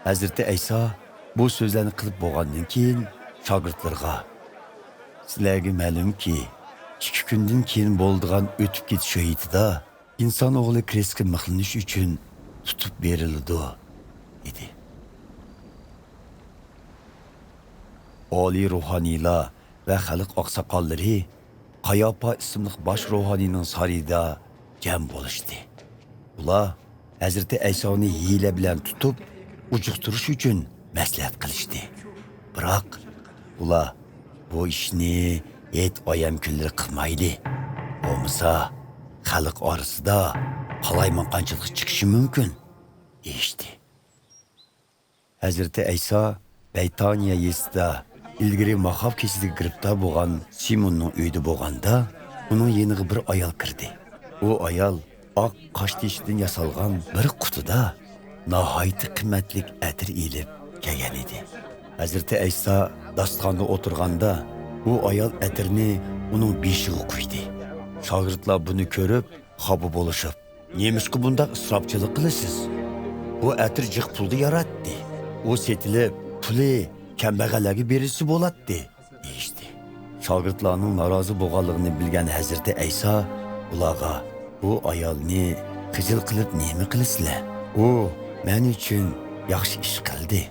Hazreti İsa bu so'zlarni qilib bo'lgandan keyin shogirdlarga sizlarga ma'lumki, 2 kundan keyin bo'ladigan o'tib ketish hayotida inson o'g'li krestga mixlanish uchun tutib beriladi dedi. Oliy ruhaniylar va xalq oqsoqollari Qayopa ismli bosh ruhaniyning sarayida jam bo'lishdi. Ular Hazreti İsa'ni hiyla bilan tutib, ujuqtirish uchun maslahat qilishdi. Biroq ular bu ishni hech oyam kunlar qilmaydi. Bo'lmasa xalq orasida qalaymonqanchilik chiqishi mumkin deyishdi. Hazreti İsa Beytaniya yesida ilgari mahab kechida giribdor bo'lgan Simonning uyida bo'lganda, uning yeniga bir ayol kirdi. U ayol oq qosh tishidan yasalgan bir qutida nihoyatda qimmatlik atir elib kelgan edi. Hazreti İsa dastonda o'tirganda, u ayol atirni uning beshiga qo'ydi. Shogirdlar buni ko'rib, xafa bo'lishib, "Nemishqa bunday isrofchilik qilasiz? Bu atir jiq pulni yaratdi. U setilib, puli kambag'allarga berilsa bo'ladi" deyishdi. Shogirdlarning norozi bo'lganligini bilgan Hazreti İsa ularga "Bu ayolni qizil qilib nima qilasizlar? U men uchun yaxshi ish qildi.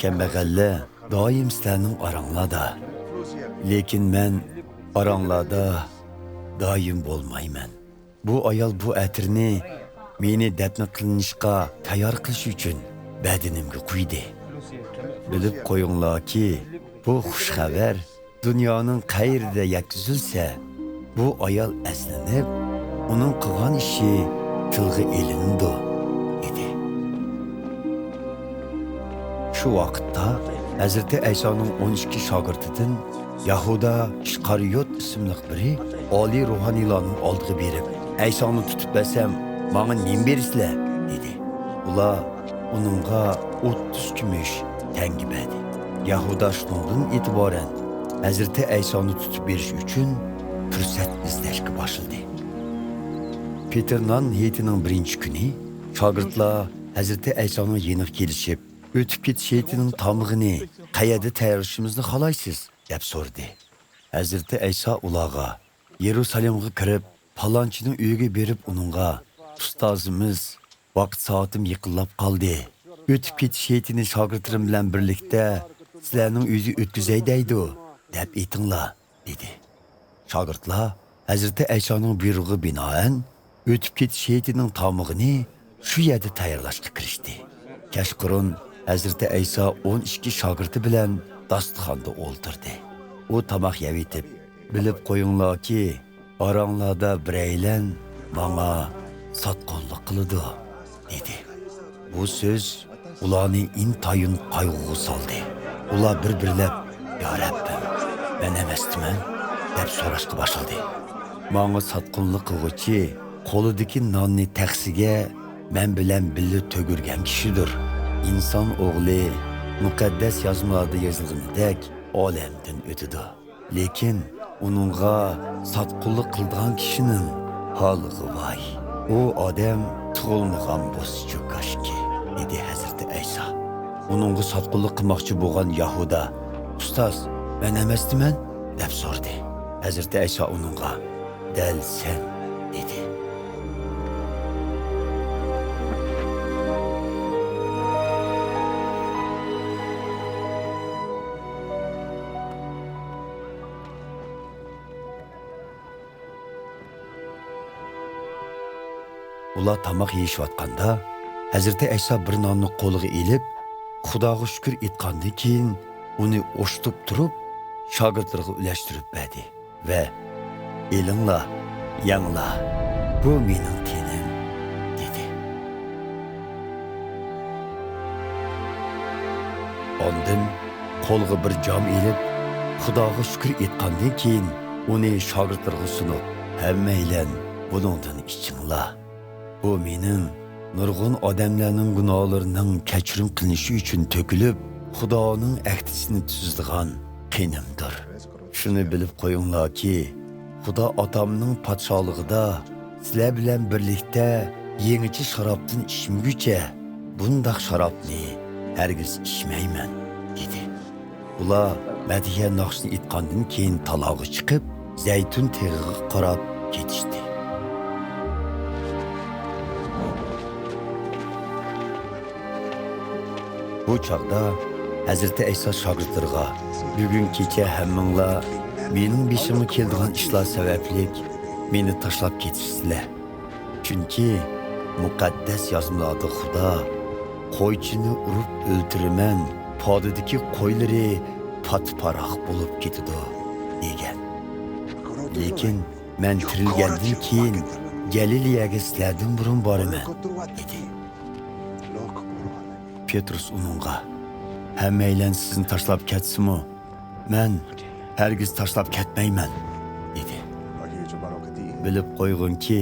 Kambag'allar doim sizlarning oranglarda. Lekin men oranglarda doim bo'lmayman. Bu ayol bu atirni meni dafn qilinishga tayyor qilish uchun badanimga quydi. Bilib qo'yinglarki, bu xush xabar dunyoning qayrida yetkazilsa, bu ayol aslanib, uning qilgan ishi tilga elindi dedi. Shu vaqtda Hazreti İsa'ning 12 shogirdidan Yahuda Ishqariyot ismli biri oliy ruhaniylarning oldiga berib, "İsa'ni tutib bersam, menga nima bersizlar?" dedi. Ular uningga 30 kumush tangi berdi. Yahuda shundan e'tiboran Hazreti İsa'ni tutib berish uchun fursat izlashga boshladi. Peternan heytining birinchi kuni shogirdlar Hazreti İsa'ning yeniga kelishib, o'tib ketish heytining tamig'ini qayerda tayyorlashimizni xohlaysiz deb so'radi. Hazreti İsa ularga Yerusalimga kirib, palonchining uyiga berib uningga "Ustozimiz, vaqt soatim yiqilib qoldi. O'tib ketish heytini shogirdlarim bilan birlikda sizlarning uyingizga o'tkazay deydi" deb aytinglar dedi. Shogirdlar Hazreti İsa'ning buyrug'iga binoan o'tib ketish heytining tamig'ini shu yerda tayyorlashga kirishdi. Kashqurun Hazreti İsa 12 shogirdi bilan dasturxonda o'ltirdi. U tomoq yeyitib, "Bilib qo'yinglarki, oranglarda biraylan menga sotqonlik qiladi" dedi. Bu so'z ularni intayin qayg'uga soldi. Ular bir-birlab, "Ya Rabbim, men emasman" deb so'rashga boshladi. "Menga sotqonlik qilguvchi qo'lidagi nonni taxsiga men bilan birga to'girgan kishidir. İnson o'g'li muqaddas yozmalarda yozilganidek olamdan o'tadi. Lekin uningga sotqonlik qilgan kishining holiga voy. U odam tug'ilmagan bo'lsa koshki" dedi Hazreti İsa. Uningga sotqonlik qilmoqchi bo'lgan Yahuda, "Ustoz, men emasman" deb so'radi. Hazreti İsa uningga "Dal sen" dedi. Ular tamoq yeyishayotganda Hazreti İsa bir nonni qo'liga elib, Xudoga shukr etgandan keyin uni o'shtib turib, shogirdlarga ulashtirib berdi va "Elinglar, yanglar, bu mening tenim" dedi. Ondan qo'lga bir jom elib, Xudoga shukr etgandan keyin uni shogirdlarga sunib, "Hammanglar buningdan ichinglar. Bu mening nurg'un odamlarning gunohlarining kechirim qilinishi uchun to'kilib, Xudoning ahdisini tuzdigan qinimdir. Shuni bilib qo'yinglarki, Xudo otamning podshohligida sizlar bilan birlikda yangicha sharobdan ichmaguncha bundaq sharobni hargiz ichmayman dedi. Ular Madiha naqshni aytgandan keyin talog'i chiqib, zaytun teg'iga qarab ketishdi. Bu chaqda Hazreti Ayso shogirdlarga bugun kecha hammanglar mening beshimga keladigan ishlar sabablik meni tashlab ketishsizlar. Chunki muqaddas yozmalarda Xudo qo'ychini urib o'ldiraman, podidagi qo'ylari patparoq bo'lib ketadi degan. Lekin men tirilgandan keyin Galileyaga sizlardan burun boraman dedi. Petrus uningga hammaylar sizni tashlab ketsimi, men hargiz tashlab ketmayman dedi. Bilib qo'yginki,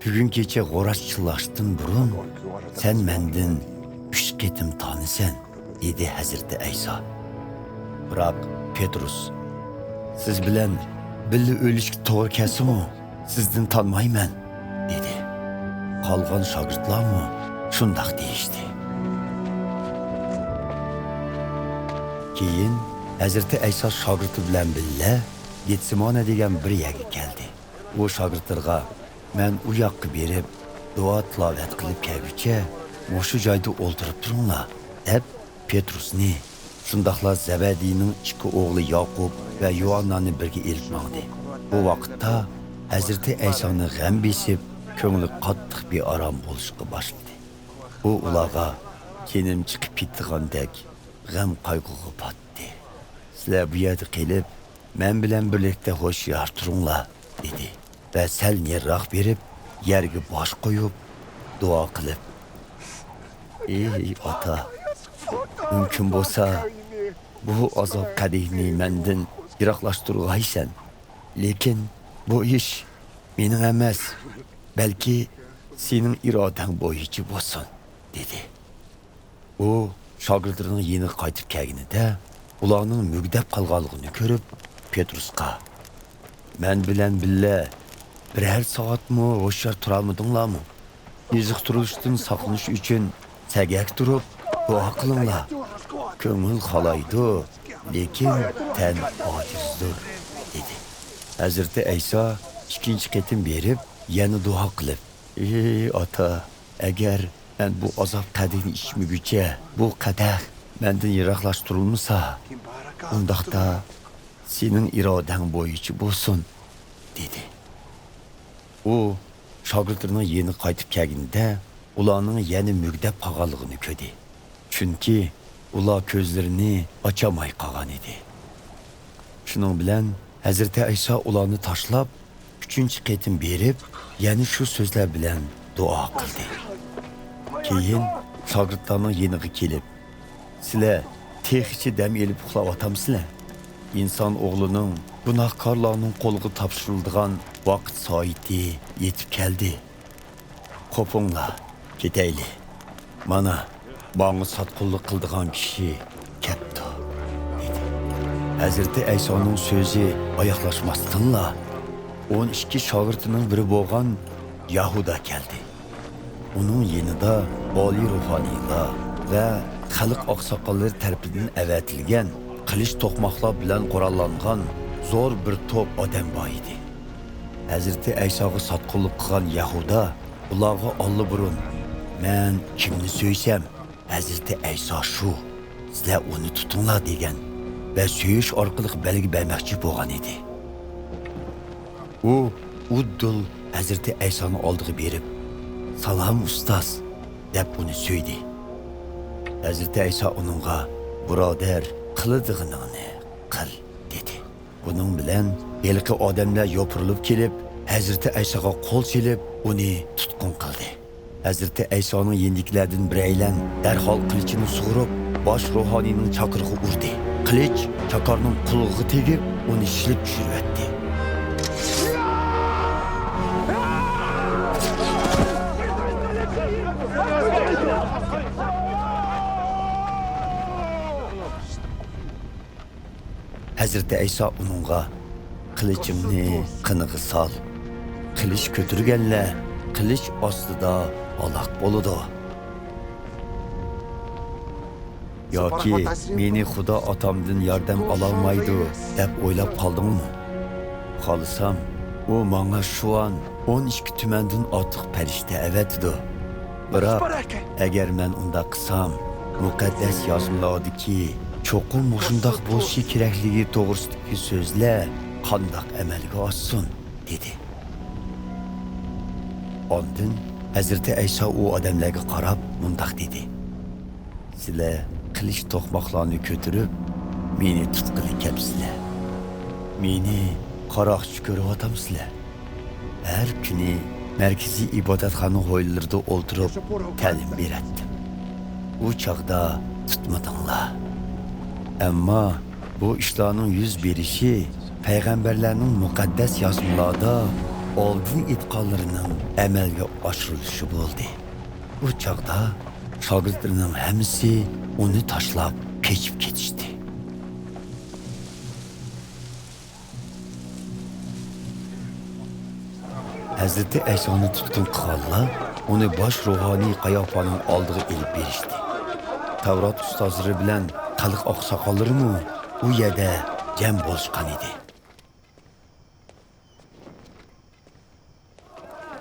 bugun kecha g'o'rash chillashdan burun sen mendan 3 ketim tanisan dedi Hazreti Ayso. Biroq Petrus, siz bilan birga o'lishga to'g'ri kelsimi, sizdan tanmayman dedi. Qolgan shogirdlarmi shundoq deyishdi. Keyin Hazreti Ayso shogirdi bilan birga Getsemane degan bir yerga keldi. U shogirdlarga men u yoqqa berib duo tilovat qilib kelguncha o'sha joyda o'ltirib turinglar deb Petrusni, shundoqla Zabadiyning ikki o'g'li Yoqub va Yohannani birga elib mangdi. Bu vaqtda Hazreti Aysoni g'am besib, ko'ngli qattiq bearom bo'lishga boshladi. U ularga kenim chiqib ketgandek g'am qayg'uga botdi. Sizlar bu yerda qilib, men bilan birlikda ho'shyor turinglar dedi. Va sal neriroq berib, yerga bosh qo'yib, duo qilib, ey ota, mumkin bo'lsa, bu azob qadihni mendan yiroqlashtirg'aysan. Lekin bu ish mening emas, balki sening irodang bo'yicha bo'lsin dedi. U shogirdlarining yeni qaytib kelganida ularning mugdab qolganligini ko'rib, Petrusga men bilan birga biror soatmi ho'shyor turolmadinglarmi? Yeziq turishdan saqlanish uchun sagak turib duo qilinglar. Ko'ngil xolaydi, lekin tan ojizdir dedi. Hazreti Ayso ikkinchi qatim berib, yana duo qilib, ey ota, agar men bu azob qadini ichmaguncha bu qadah mendan yiroqlashtirilmasa, undaqda sening irodang bo'yicha bo'lsin dedi. U shogirdlarining yeni qaytib kelganida ularning yana mugdab qolganligini ko'rdi. Chunki ular ko'zlarini ochamay qolgan edi. Shuning bilan Hazreti Ayso ularni tashlab, 3-chi qatim berib, yana shu so'zlar bilan duo qildi. Keyin shogirdlarning yeniga kelib, sizlar texichi dam elib uxlayotgamsizlar? İnsan o'g'lining gunohkorlarning qo'liga topshiriladigan vaqt soati yetib keldi. Qo'pinglar, ketayli. Mana bana satqullik qildigan kishi ketdi dedi. Hazreti Aysoning so'zi oyoqlashmasdanla 12 shogirdining biri bo'lgan Yahuda keldi. Uning yanida oliy ruhoniylar va xalq oqsoqollari tarafidan avatilgan qilich to'qmoqlar bilan qurollangan zo'r bir to'p odam bor edi. Hazreti Aysoga satqullik qilgan Yahuda ularga olli burun, men kimni so'ysam, Hazreti Ayso shu, sizlar uni tutinglar degan va so'yish orqali belgi bermoqchi bo'lgan edi. U uddul Hazreti Aysoni oldiga berib, "Salom ustoz" deb uni so'ydi. Hazreti Ayso uningga, "Birodar, qiladiganingni qil" dedi. Bunun bilan elqi odamlar yopirilib kelib, Hazreti Aysoga qo'l silib, uni tutqun qildi. Hazreti Aysoning yendiklardan biraylan darhol qilichini sug'urib, bosh ruhoniyning chaqirig'i urdi. Qilich chakorning qulog'iga tegib, uni shilib tushiribdi. Hazreti Ayso uningga, "Qilichimni qiniga sol. Qilich ko'tirganlar qilich ostida aloq bo'ladi." yoki meni Xudo otamdan yordam ololmaydi deb o'ylab qoldingmi? Xohlasam, u menga shu an 12 tumandan ortiq farishta avatdi. Biroq agar men unda qilsam, muqaddas yozmalardiki, cho'qim shundoq bo'lishi kerakligi to'g'risidagi so'zlar qandoq amalga oshsin, dedi. Ondan Hazreti Ayso u odamlarga qarab mundoq dedi. Sizlar qilich to'qmoqlarni ko'tarib, meni tutqili kelibsizlar. Meni qaroqchi ko'ryapsizlar. Har kuni markaziy ibodatxona hovlilarida o'ltirib ta'lim berdim. U chaqda tutmadinglar. Ammo bu ishlarning yuz berishi payg'ambarlarning muqaddas yozmalarida oldin aytganlarining amalga oshirilishi bo'ldi. U chaqda shogirdlarning hammasi uni tashlab kechib ketishdi. Hazreti Aysoni tutqun qilganlar uni bosh ruhoniy Qayofaning oldiga elib berishdi. Tavrat ustozlari bilan xalq oqsoqollarimi u yerda jam bo'lishgan edi.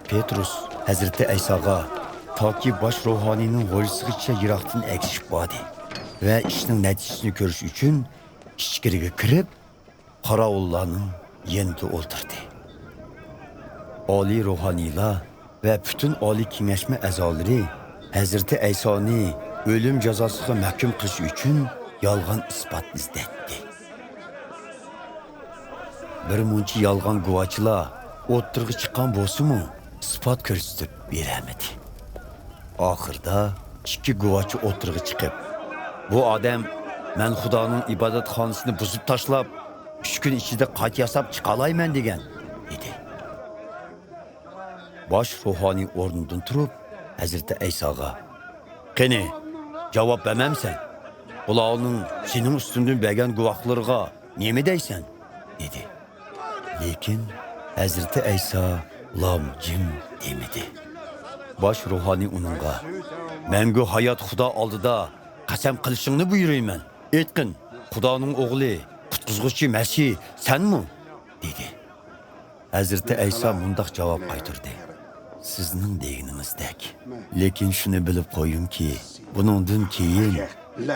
Petrus Hazreti Aysoga toki bosh ruhoniyning g'o'lisigacha yiroqdan egishib bordi va ishning natijasini ko'rish uchun ichkariga kirib, qorovullarning yanida o'ltirdi. Oliy ruhoniylar va butun oliy kengashma a'zolari Hazreti Aysoni o'lim jazosiga mahkum qilish uchun yolg'on isbot izlatdi. Bir muncha yolg'on guvohchilar o'ttirg'i chiqqan bo'lsa-mu, isbot ko'rsatib beramadi. Oxirda ikki guvohchi o'ttirg'i chiqib, bu odam men Xudoning ibodatxonasini buzib tashlab, 3 kun ichida qayta yasab chiqa olayman degan dedi. Bosh ruhoniy o'rnidan turib, Hazreti Aysoga: "Qani, javob bermamsan? Ularning sening ustundan bergan guvohlarga nima deysan?" dedi. Lekin Hazreti Ayso lom jim demedi. Bosh ruhoniy uningga: "Menga hayot Xudo oldida qasam qilishingni buyurayman. Aytqin, Xudoning o'g'li, qutqizuvchi Masih senmi?" dedi. Hazreti Ayso mundoq javob qaytardi: "Sizning deganingizdek. Lekin shuni bilib qo'yingki, buningdan keyin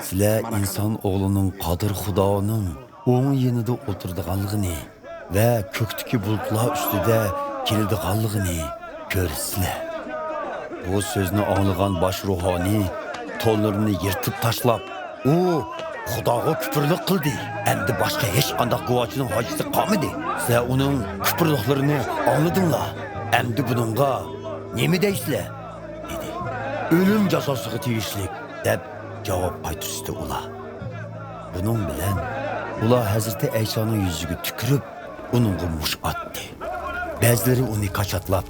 sizlar inson o'g'lining qodir Xudoning o'ng yonida o'tirganligini va ko'kdagi bulutlar ustida keladiganligini ko'rsizlar." Bu so'zni anglagan bosh ruhoniy to'nlarini yirtib tashlab, "U Xudoga kufrlik qildi. Endi boshqa hech qanday guvohchining hojati qolmadi. Sizlar uning kufrliklarini angladinglar. Endi buningga nima deysizlar?" dedi. "O'lim jazosiga tegishli" deb javob qaytarishdi ular. Buning bilan ular Hazreti Aysoning yuziga tukirib, uningga mush otdi. Ba'zilari uni qachatlab: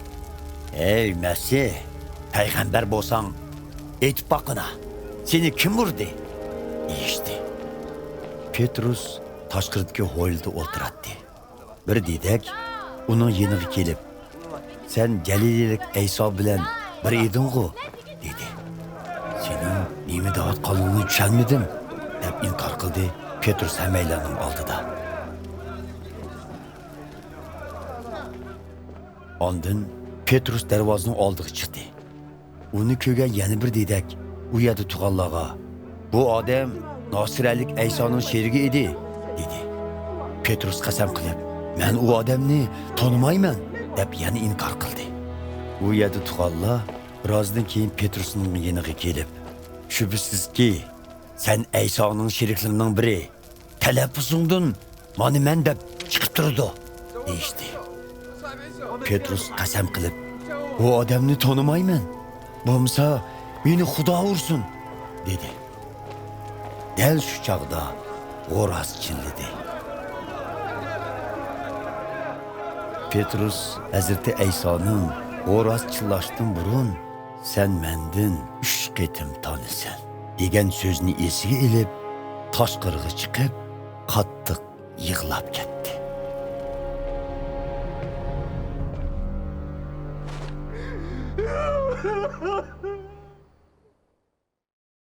"Ey Masih, payg'ambar bo'lsang, aytib boqina, seni kim urdi?" deyishdi. Petrus tashqiridagi hovlida o'tiradi. Bir dedak uning yeniga kelib: "Sen Galiliyalik Ayso bilan bir eding-ku" dedi. "Sening nima deyotganingni tushunmadim" deb inkor qildi Petrus hammaylarning oldida. Ondan Petrus darvozaning oldiga chiqdi. Uni ko'rgan yana bir dedak u yerda turganlarga: "Bu odam Nosiralik Aysoning sherigi edi" dedi. Petrus qasam qilib: "Men u odamni tanimayman" deb yana inkor qildi. U yerda turganlar birozdan keyin Petrusning yeniga kelib: "Shubhisizki, sen Aysoning sheriklarining biri. Talaffuzingdan mana men deb chiqib turdi" deyishdi. Petrus qasam qilib: "Bu odamni tanimayman. Bo'lmasa meni Xudo ursin" dedi. Dal shu chaqda g'o'raz chilladi. Petrus Hazreti Aysoning g'o'raz chillashdan burun "Sen mendan 3 qitim tanisan" degan so'zni esiga ilib, tashqariga chiqib, qattiq yig'lab ketdi.